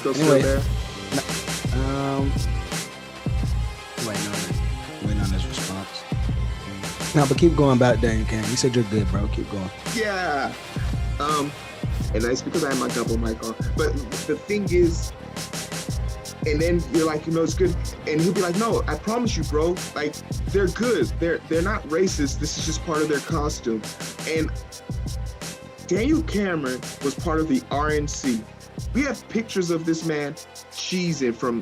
Anyway, There. um, waiting on his response. No, but keep going about Daniel Cam. You said you're good, bro. Keep going. Yeah. And that's because I have my double mic on. But the thing is, and then you're like, it's good. And he'll be like, no, I promise you, bro. Like, they're good. They're not racist. This is just part of their costume. And Daniel Cameron was part of the RNC. We have pictures of this man cheesing from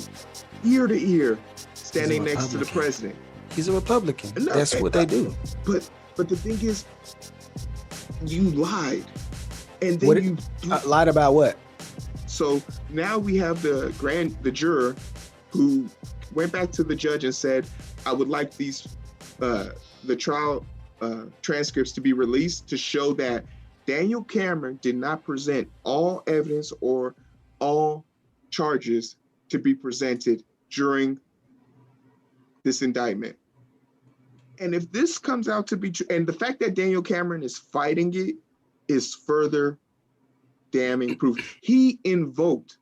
ear to ear, standing next to the president. He's a Republican. No, that's what they do. But the thing is, you lied. And then you lied about what? So now we have the juror who went back to the judge and said, I would like these the trial transcripts to be released to show that Daniel Cameron did not present all evidence or all charges to be presented during this indictment. And if this comes out to be true, and the fact that Daniel Cameron is fighting it is further damning proof. He invoked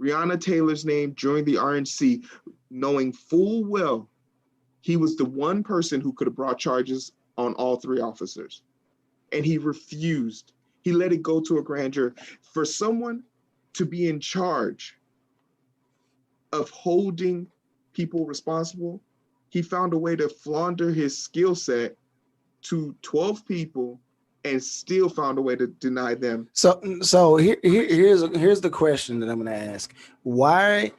Breonna Taylor's name during the RNC, knowing full well he was the one person who could have brought charges on all three officers. And he refused. He let it go to a grand jury. For someone to be in charge of holding people responsible, he found a way to launder his skill set to 12 people and still found a way to deny them. So here's the question that I'm going to ask. Why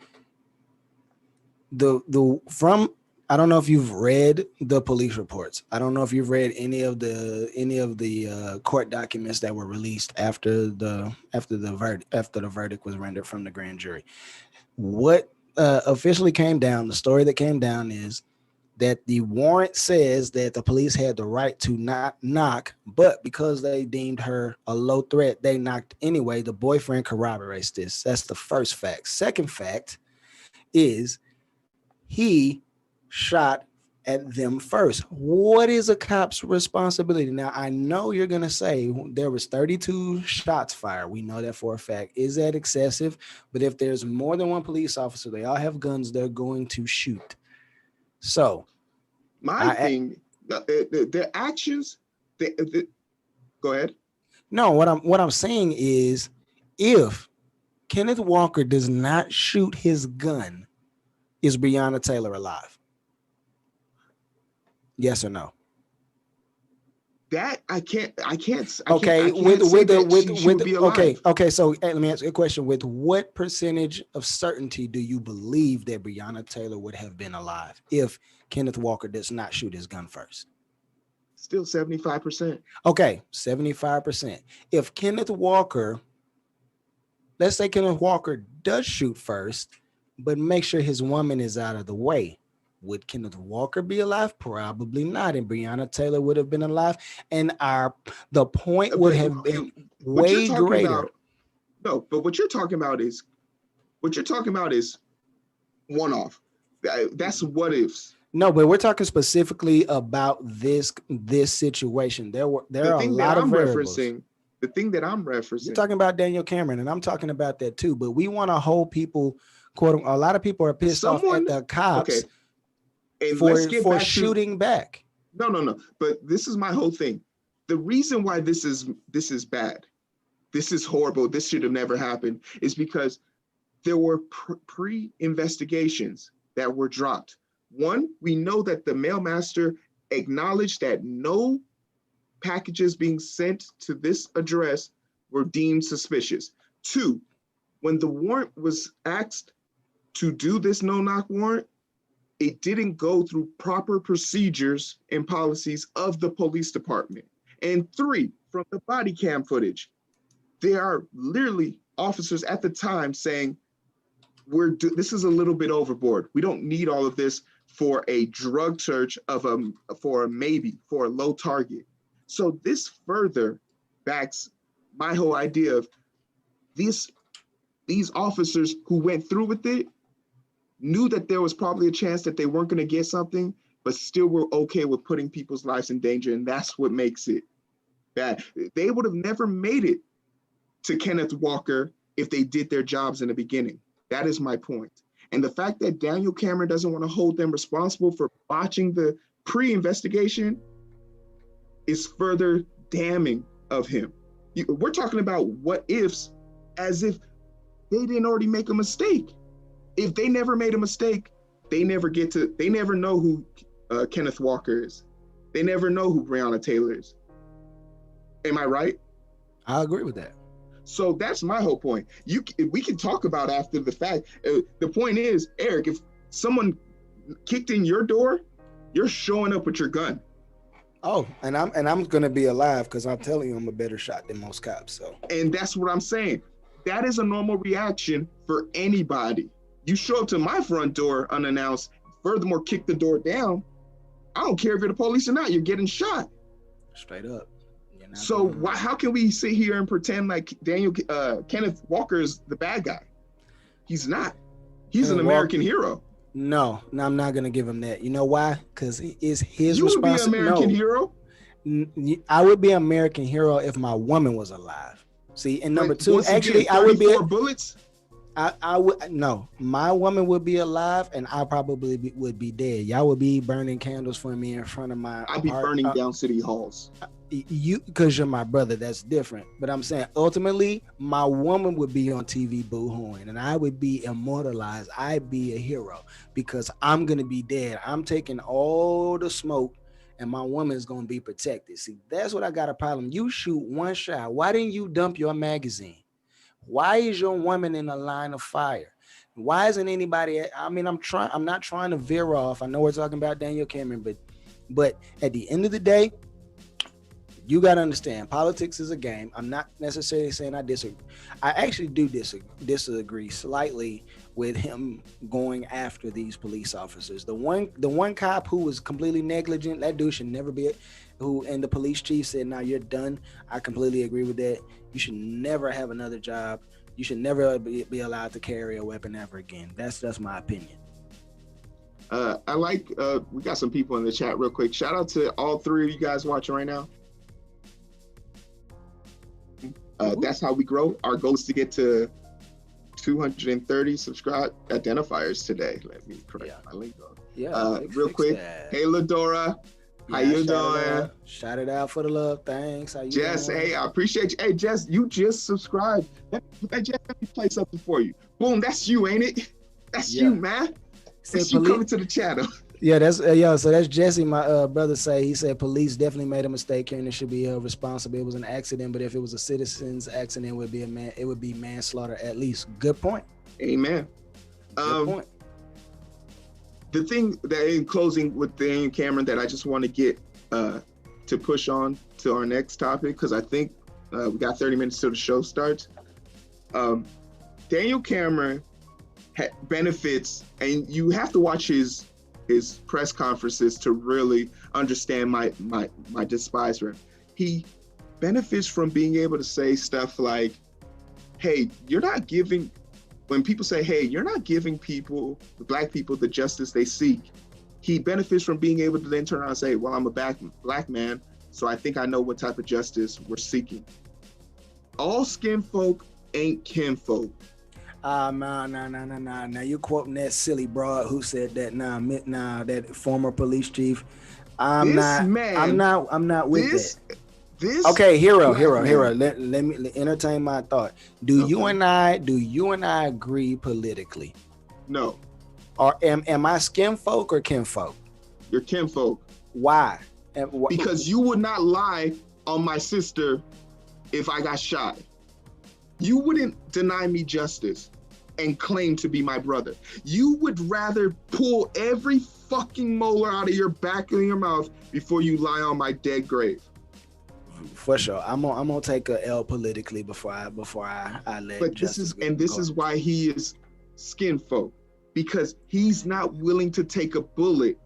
I don't know if you've read the police reports. I don't know if you've read any of the court documents that were released after the verdict was rendered from the grand jury. What officially came down, the story that came down is that the warrant says that the police had the right to not knock, but because they deemed her a low threat, they knocked anyway. The boyfriend corroborates this. That's the first fact. Second fact is he shot at them first. What is a cop's responsibility? Now, I know you're going to say there was 32 shots fired. We know that for a fact. Is that excessive? But if there's more than one police officer, they all have guns, they're going to shoot. So their actions, go ahead. No, what I'm saying is if Kenneth Walker does not shoot his gun, is Breonna Taylor alive? Yes or no? That I can't. Okay, okay. So let me ask you a question. With what percentage of certainty do you believe that Breonna Taylor would have been alive if Kenneth Walker does not shoot his gun first? Still 75%. Okay, 75%. If Kenneth Walker, let's say Kenneth Walker does shoot first, but make sure his woman is out of the way, would Kenneth Walker be alive? Probably not. And Breonna Taylor would have been alive. And the point would have been way greater. No, but what you're talking about is one-off. That's what ifs. No, but we're talking specifically about this situation. There are a lot of variables. The thing that I'm referencing. You're talking about Daniel Cameron, and I'm talking about that too. But we want to hold people, quote, a lot of people are pissed off at the cops. And for shooting back. No. But this is my whole thing. The reason why this is bad, this is horrible, this should have never happened, is because there were pre-investigations that were dropped. One, we know that the mailmaster acknowledged that no packages being sent to this address were deemed suspicious. Two, when the warrant was asked to do this no-knock warrant, it didn't go through proper procedures and policies of the police department. And three, from the body cam footage, there are literally officers at the time saying, this is a little bit overboard. We don't need all of this for a drug search for a low target. So this further backs my whole idea of this these officers who went through with it knew that there was probably a chance that they weren't going to get something, but still were okay with putting people's lives in danger. And that's what makes it bad. They would have never made it to Kenneth Walker if they did their jobs in the beginning. That is my point. And the fact that Daniel Cameron doesn't want to hold them responsible for botching the pre-investigation is further damning of him. We're talking about what ifs as if they didn't already make a mistake. If they never made a mistake, they never know who Kenneth Walker is. They never know who Breonna Taylor is. Am I right? I agree with that. So that's my whole point. We can talk about after the fact. The point is, Eric, if someone kicked in your door, you're showing up with your gun. Oh, and I'm gonna be alive because I'm telling you, I'm a better shot than most cops. So, and that's what I'm saying. That is a normal reaction for anybody. You show up to my front door unannounced. Furthermore, kick the door down. I don't care if you're the police or not. You're getting shot. Straight up. So how can we sit here and pretend like Kenneth Walker is the bad guy? He's not. He's an American hero. No, I'm not gonna give him that. You know why? Because it's his responsibility. You would be an American hero. I would be an American hero if my woman was alive. See, and number two, actually, I would be bullets. I would no. My woman would be alive, and I probably would be dead. Y'all would be burning candles for me in front of my. I'd be burning down city halls. Because you're my brother, that's different. But I'm saying ultimately, my woman would be on TV boo-hooing, and I would be immortalized. I'd be a hero because I'm gonna be dead. I'm taking all the smoke, and my woman's gonna be protected. See, that's what I got a problem. You shoot one shot. Why didn't you dump your magazine? Why is your woman in a line of fire? Why isn't anybody? I mean, I'm not trying to veer off. I know we're talking about Daniel Cameron, but at the end of the day, you got to understand, politics is a game. I'm not necessarily saying I disagree. I actually do disagree slightly with him going after these police officers. The one cop who was completely negligent, that dude should never be and the police chief said, "Now you're done." I completely agree with that. You should never have another job. You should never be allowed to carry a weapon ever again. That's my opinion. I like, we got some people in the chat real quick. Shout out to all three of you guys watching right now. That's how we grow. Our goal is to get to 230 subscribe identifiers today. Let me correct my lingo. Yeah. Real quick. That. Hey, Ladora. How you doing? Shout it out for the love. Thanks. How you Jess, doing? Hey, I appreciate you. Hey, Jess, you just subscribed. Jess, let me play something for you. Boom, that's you, ain't it? That's you, man. That's you coming to the channel. Yeah, that's so that's Jesse, my brother. He said police definitely made a mistake here and it should be responsible. It was an accident, but if it was a citizen's accident, it would be manslaughter at least. Good point. Amen. Good point. The thing that in closing with Daniel Cameron that I just want to get to push on to our next topic, because I think we got 30 minutes till the show starts. Daniel Cameron benefits, and you have to watch his press conferences to really understand my despise for him. He benefits from being able to say stuff like, hey, you're not giving, when people say, hey, you're not giving black people the justice they seek, he benefits from being able to then turn around and say, well, I'm a black man, so I think I know what type of justice we're seeking. All skin folk ain't kinfolk. No. Now you quoting that silly broad who said that. Nah, that former police chief. I'm not with that. Okay, Heero. Let me entertain my thought. Do you and I agree politically? No. Or am I skin folk or kinfolk? You're kinfolk. Why? Because you would not lie on my sister if I got shot. You wouldn't deny me justice and claim to be my brother. You would rather pull every fucking molar out of your back and your mouth before you lie on my dead grave. For sure, I'm gonna take a L politically before I let. But this is why he is skin folk, because he's not willing to take a bullet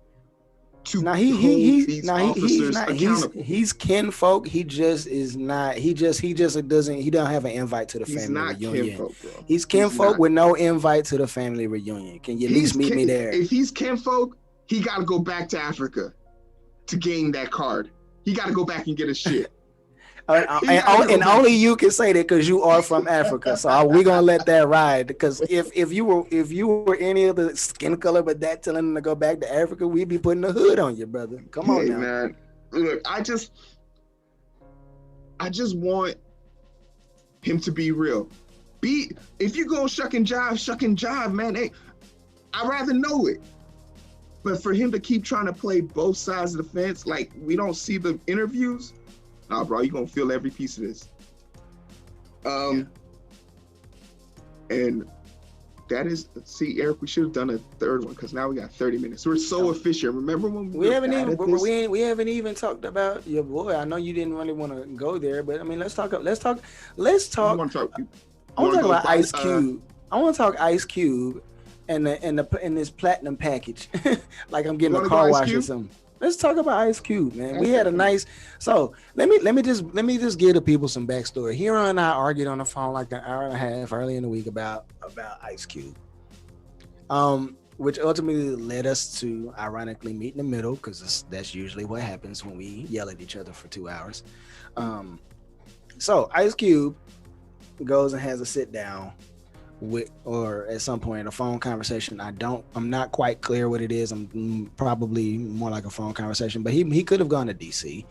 to Now hold he these now he's officers not accountable. he's kinfolk. He just is not. He just doesn't. He don't have an invite to the He's family not reunion. kinfolk, bro. He's He's kinfolk not. with no invite to the family reunion. Can you at least meet me there? If he's kinfolk, he got to go back to Africa to gain that card. He got to go back and get his shit. He got to go And back. only you can say that because you are from Africa. So we gonna let that ride. Because if you were any other skin color but that telling them to go back to Africa, we'd be putting a hood on you, brother. Come on Hey now. man, look, I just want him to be real. If you go shuck and jive, man. Hey, I'd rather know it. But for him to keep trying to play both sides of the fence, like we don't see the interviews, nah, bro, you gonna feel every piece of this. And that is, see, Eric, we should have done a third one because now we got 30 minutes. We're so efficient. Remember when we haven't even talked about your boy. I know you didn't really want to go there, but I mean, let's talk. You want to talk? I want to talk about Ice Cube. I want to talk Ice Cube and this platinum package. Like I'm getting a car wash or something. Let's talk about Ice Cube, man. We had a nice. So let me just give the people some backstory. Heero and I argued on the phone like an hour and a half early in the week about Ice Cube. Which ultimately led us to ironically meet in the middle, because that's usually what happens when we yell at each other for 2 hours. So Ice Cube goes and has a sit down with, or at some point a phone conversation. I'm not quite clear what it is. I'm probably more like a phone conversation, but he could have gone to DC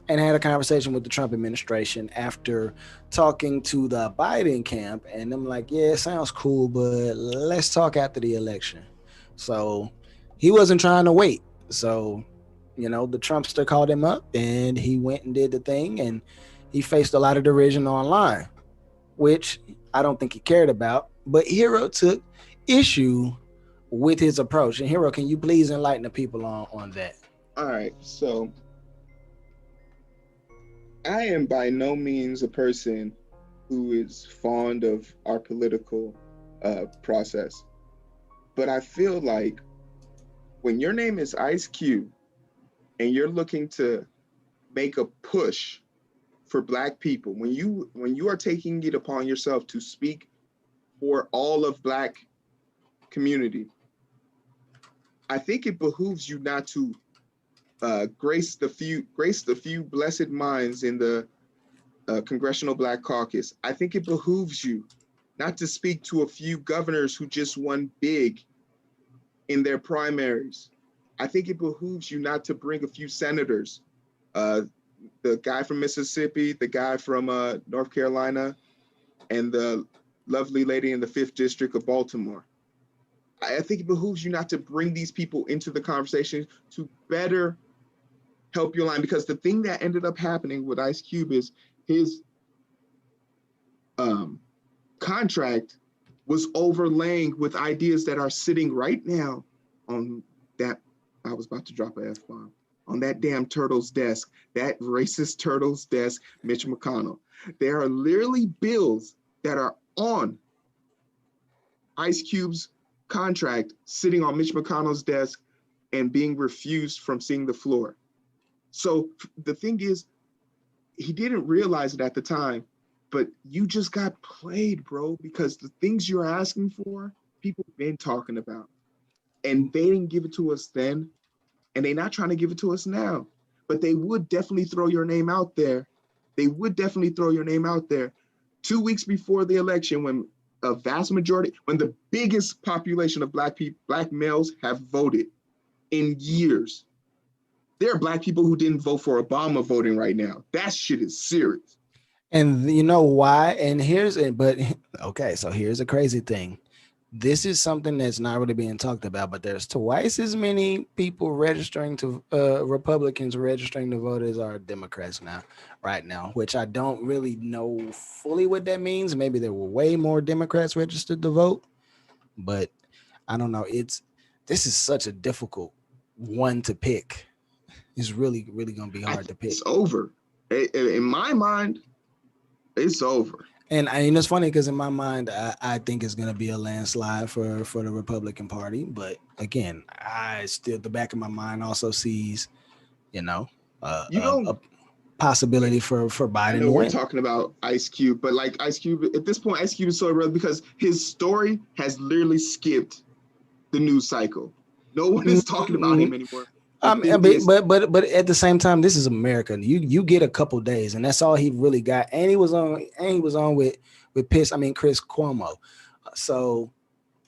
and had a conversation with the Trump administration after talking to the Biden camp, and I'm like, yeah, it sounds cool, but let's talk after the election. So he wasn't trying to wait. So, the Trumpster called him up and he went and did the thing, and he faced a lot of derision online, which I don't think he cared about. But Heero took issue with his approach. And Heero, can you please enlighten the people on that? All right. So I am by no means a person who is fond of our political process. But I feel like when your name is Ice Cube and you're looking to make a push for Black people, when you are taking it upon yourself to speak for all of Black community, I think it behooves you not to grace the few blessed minds in the Congressional Black Caucus. I think it behooves you not to speak to a few governors who just won big in their primaries. I think it behooves you not to bring a few senators, the guy from Mississippi, the guy from North Carolina, and the lovely lady in the 5th District of Baltimore. I think it behooves you not to bring these people into the conversation to better help your line, because the thing that ended up happening with Ice Cube is his contract was overlaying with ideas that are sitting right now on that, I was about to drop an F-bomb, on that damn turtle's desk, that racist turtle's desk, Mitch McConnell. There are literally bills that are on Ice Cube's contract sitting on Mitch McConnell's desk and being refused from seeing the floor. So the thing is, he didn't realize it at the time, but you just got played, bro, because the things you're asking for, people have been talking about. And they didn't give it to us then, and they're not trying to give it to us now. But they would definitely throw your name out there. They would definitely throw your name out there 2 weeks before the election, when a vast majority, when the biggest population of Black males have voted in years. There are Black people who didn't vote for Obama voting right now. That shit is serious. And you know why? And okay, so here's a crazy thing. This is something that's not really being talked about, but there's twice as many people registering to Republicans registering to vote as are Democrats right now, which I don't really know fully what that means. Maybe there were way more Democrats registered to vote, but I don't know. This is such a difficult one to pick. It's really, really going to be hard to pick. It's over. In my mind, it's over. And it's funny because in my mind, I think it's going to be a landslide for the Republican Party. But again, I still the back of my mind also sees, you know, You know, a possibility for I Biden know to we're win. talking about Ice Cube, but like Ice Cube, at this point, Ice Cube is so irrelevant because his story has literally skipped the news cycle. No one is talking about Mm-hmm. him anymore. The thing But, is, at the same time, this is America. You get a couple days, and that's all he really got. And he was on with Chris Cuomo. So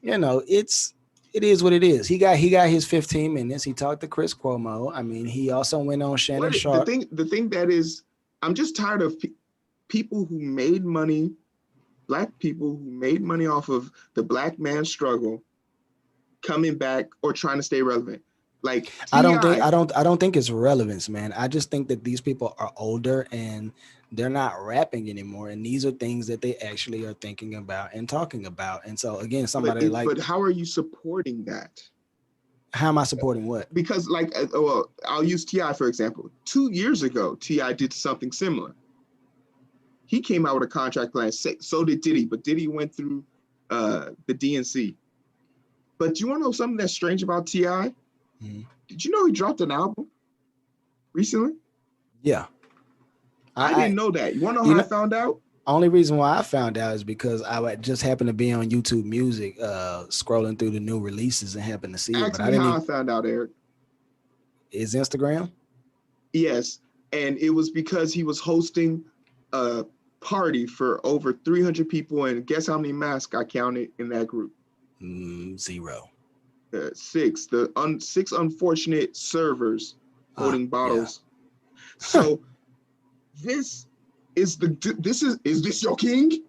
it is what it is. He got his 15 minutes. He talked to Chris Cuomo. He also went on Shannon what the Sharp. thing that is, I'm just tired of people who made money, black people who made money off of the black man struggle, coming back or trying to stay relevant. Like Ti, I don't think it's relevance, man. I just think that these people are older and they're not rapping anymore, and these are things that they actually are thinking about and talking about. And so again, somebody like, but how are you supporting that? how am I supporting what? Because like, well, I'll use Ti for example. 2 years ago, Ti did something similar. He came out with a contract plan. So did Diddy, but Diddy went through the DNC. But you want to know something that's strange about Ti? Mhm. Did you know he dropped an album recently? Yeah, I I didn't know that. You want to know you how I know found out? only reason why I found out is because just happened to be on YouTube Music, scrolling through the new releases and happened to see it. Ask But I me didn't how I even found out, Eric. is Instagram. Yes, and it was because he was hosting a party for over 300 people, and guess how many masks I counted in that group? Zero. Six. Six unfortunate servers holding Yeah. bottles. So this is this your king?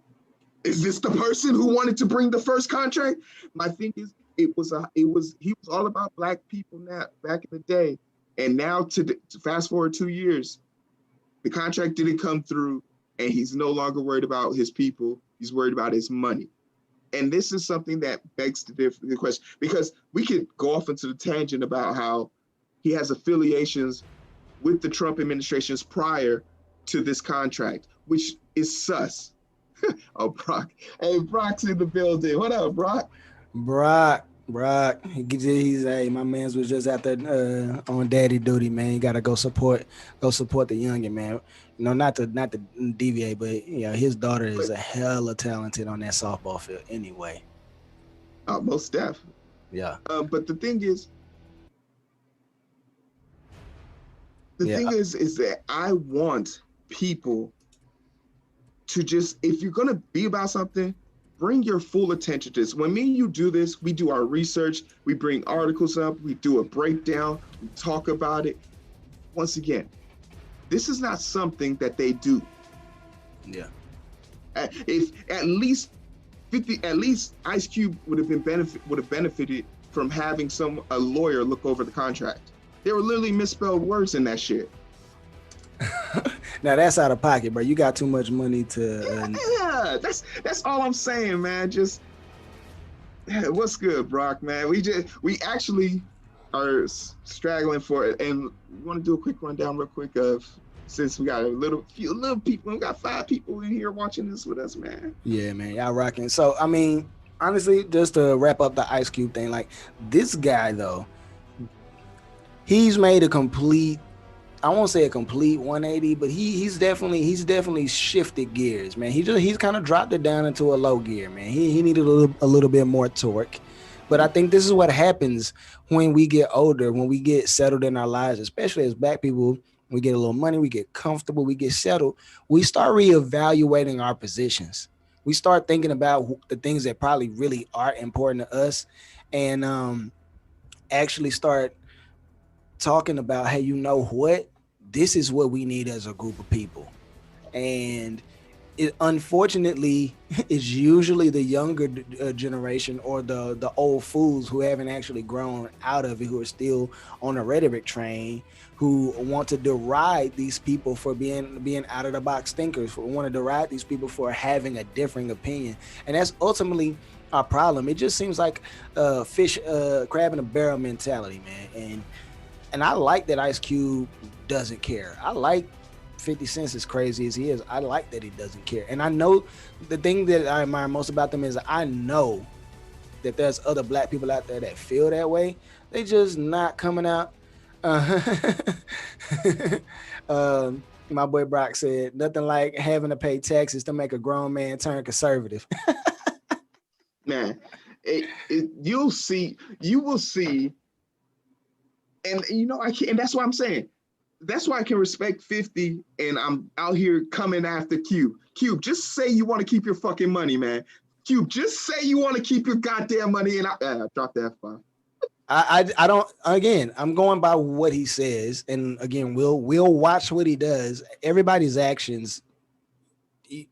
Is this the person who wanted to bring the first contract? My thing is, he was all about black people now back in the day, and now to fast forward 2 years, the contract didn't come through, and he's no longer worried about his people. He's worried about his money. And this is something that begs the question, because we could go off into the tangent about how he has affiliations with the Trump administrations prior to this contract, which is sus. Oh, Brock. Hey, Brock's in the building. What up, Brock? Brock, he's hey, my man's was just out there on daddy duty, man. You gotta go support the youngin, man. Not to deviate, but his daughter is But a hella talented on that softball field. Anyway, most deaf. yeah, But the yeah, thing is that I want people to just, if you're gonna be about something, bring your full attention to this. When me and you do this, we do our research, we bring articles up, we do a breakdown, we talk about it. Once again, this is not something that they do. yeah. If at least 50, at least Ice Cube would have benefited from having a lawyer look over the contract. There were literally misspelled words in that shit. Now that's out of pocket, bro. You got too much money to. Yeah, that's all I'm saying, man. Just what's good, Brock, man? We actually are straggling for it, and we want to do a quick rundown real quick of, since we got a few little people, we got 5 people in here watching this with us, man. Yeah, man, y'all rocking. So honestly, just to wrap up the Ice Cube thing, like this guy though, he's made a complete, I won't say a complete 180, but he's definitely shifted gears, man. He's kind of dropped it down into a low gear, man. He needed a little bit more torque. But I think this is what happens when we get older, when we get settled in our lives, especially as black people. We get a little money, we get comfortable, we get settled. We start reevaluating our positions. We start thinking about the things that probably really are important to us, and actually start talking about, hey, you know what? This is what we need as a group of people. And it unfortunately is usually the younger generation or the old fools who haven't actually grown out of it, who are still on the rhetoric train, who want to deride these people for being out of the box thinkers, who want to deride these people for having a differing opinion. And that's ultimately our problem. It just seems like crab in a barrel mentality, man. And I like that Ice Cube doesn't care. I like 50 Cent, as crazy as he is, I like that he doesn't care. And I know the thing that I admire most about them is I know that there's other black people out there that feel that way. They just not coming out. Uh, my boy Brock said nothing like having to pay taxes to make a grown man turn conservative. Man, you will see, and I can't, and that's what I'm saying. That's why I can respect 50, and I'm out here coming after Cube. Cube, just say you want to keep your fucking money, man. Cube, just say you want to keep your goddamn money, and I drop the F-bomb. I don't. Again, I'm going by what he says, and again, we'll watch what he does. Everybody's actions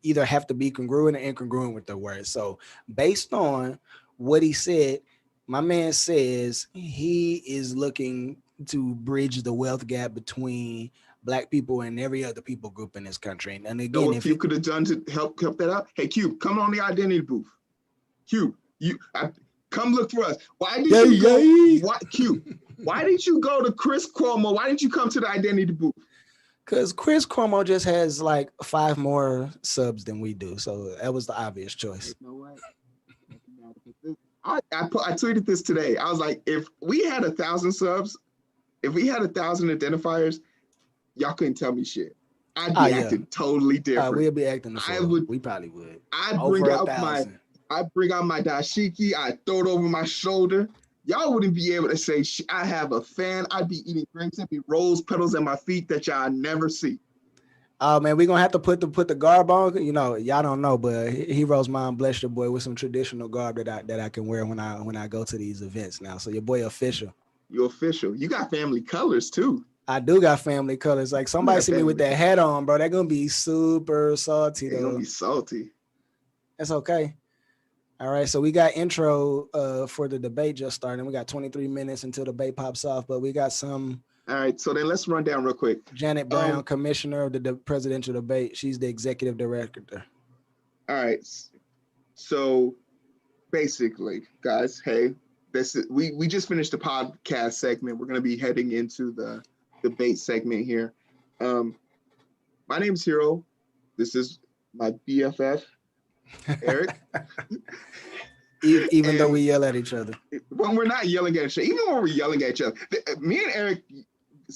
either have to be congruent or incongruent with their words. So, based on what he said, my man says he is looking to bridge the wealth gap between black people and every other people group in this country. And again, if you could have done to help that out, hey Cube, come on the identity booth. Cube, come look for us. Why did you go? What, Cube? Why did you go to Chris Cuomo? Why didn't you come to the identity booth? Because Chris Cuomo just has like 5 more subs than we do, so that was the obvious choice. You know what? I tweeted this today. I was like, if we had 1,000 subs, if we had 1,000 identifiers, y'all couldn't tell me shit. I'd be acting totally different. We'd be acting the fool. We probably would. I'd bring out my dashiki. I'd throw it over my shoulder. Y'all wouldn't be able to say I have a fan. I'd be eating grapes. There'd be rose petals at my feet that y'all never see. Oh man, we're gonna have to put the garb on. Y'all don't know, but Heero's mom blessed your boy with some traditional garb that I can wear when I go to these events now. So your boy official. You're official. You got family colors too. I do got family colors. Like somebody see me with that hat on, bro. They're gonna be super salty. They're gonna be salty. That's okay. All right, so we got intro for the debate just starting. We got 23 minutes until the debate pops off, but we got some. All right, so then let's run down real quick. Janet Brown, commissioner of the presidential debate. She's the executive director. All right, so basically, guys, hey, we just finished the podcast segment. We're going to be heading into the debate segment here. My name is Heero. This is my BFF, Eric. Even though we yell at each other. When we're not yelling at each other, even when we're yelling at each other, me and Eric,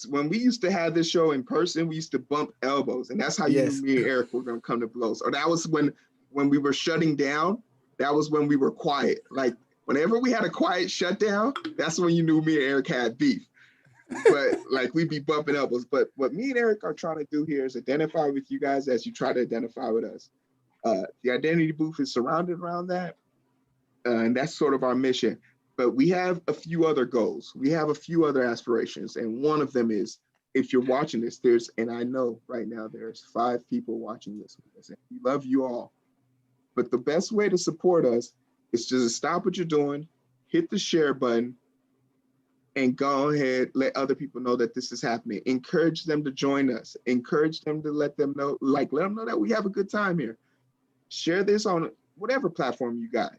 when we used to have this show in person, we used to bump elbows, and that's how you knew me and Eric were going to come to blows. Or that was when we were shutting down. That was when we were quiet. Like whenever we had a quiet shutdown, that's when you knew me and Eric had beef. But like we'd be bumping elbows. But what me and Eric are trying to do here is identify with you guys as you try to identify with us. The identity booth is surrounded around that. And that's sort of our mission. But we have a few other goals. We have a few other aspirations. And one of them is, if you're watching this, and I know right now there's 5 people watching this. And we love you all. But the best way to support us is to just stop what you're doing, hit the share button, and go ahead, let other people know that this is happening. Encourage them to join us. Encourage them to let them know that we have a good time here. Share this on whatever platform you got.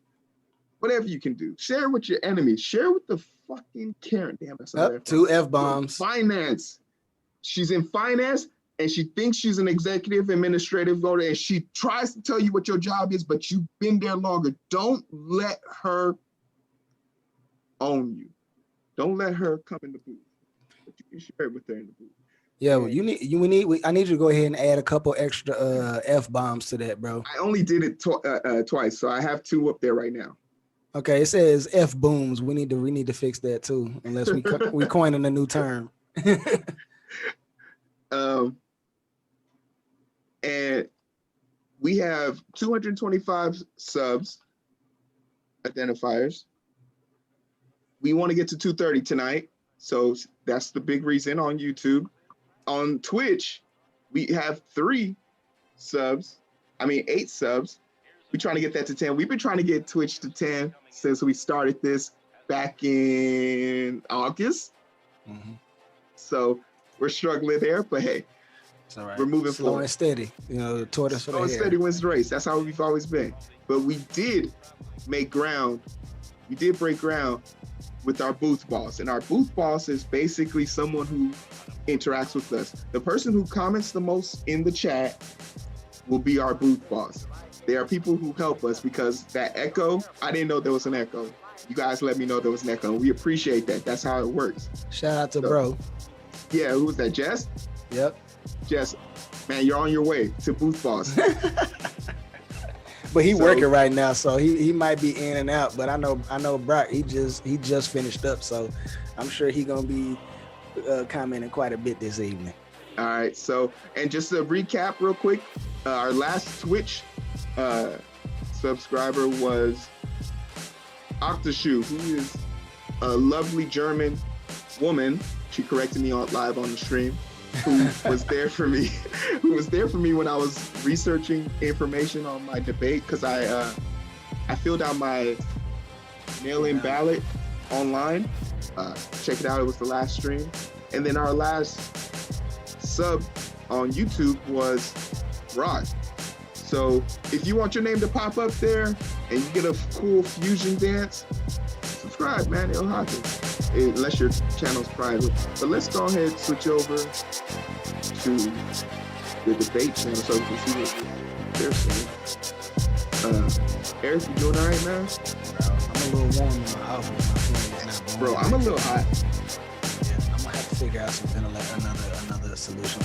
Whatever you can do. Share with your enemies. Share with the fucking Karen. Damn, that's up 2 F-bombs. Finance. She's in finance and she thinks she's an executive administrative voter and she tries to tell you what your job is, but you've been there longer. Don't let her own you. Don't let her come in the booth. But you can share it with her in the booth. Yeah, well, I need you to go ahead and add a couple extra F-bombs to that, bro. I only did it twice, so I have 2 up there right now. Okay, it says F booms. We need to fix that too, unless we coining a new term. And we have 225 subs, identifiers. We want to get to 230 tonight, so that's the big reason on YouTube. On Twitch, we have 8 subs. We're trying to get that to 10. We've been trying to get Twitch to 10 since we started this back in August. Mm-hmm. So we're struggling there, but hey, it's all right. We're moving slow forward. And steady. The tortoise for the hare. Slow and steady wins the race. That's how we've always been. But we did make ground. We did break ground with our booth boss. And our booth boss is basically someone who interacts with us. The person who comments the most in the chat will be our booth boss. They are people who help us because that echo, I didn't know there was an echo. You guys let me know there was an echo. We appreciate that. That's how it works. Shout out to bro. Yeah, who was that? Jess? Yep. Jess, man, you're on your way to booth boss. But he working right now, so he might be in and out. But I know Brock, he just finished up, so I'm sure he gonna be commenting quite a bit this evening. All right, so, and just to recap real quick, our last Twitch subscriber was Octashoe, who is a lovely German woman. She corrected me live on the stream, who was there for me, when I was researching information on my debate, because I filled out my mail-in ballot online. Check it out, it was the last stream. And then our last sub on YouTube was Rod. So if you want your name to pop up there and you get a cool fusion dance, subscribe, man, it'll happen. Unless your channel's private. But let's go ahead and switch over to the debate channel so we can see what they're saying. Eric, you doing all right, man? Bro, I'm a little warm in my house with my feelings now. Bro, I'm a little hot. Yeah, I'm gonna have to figure out another solution.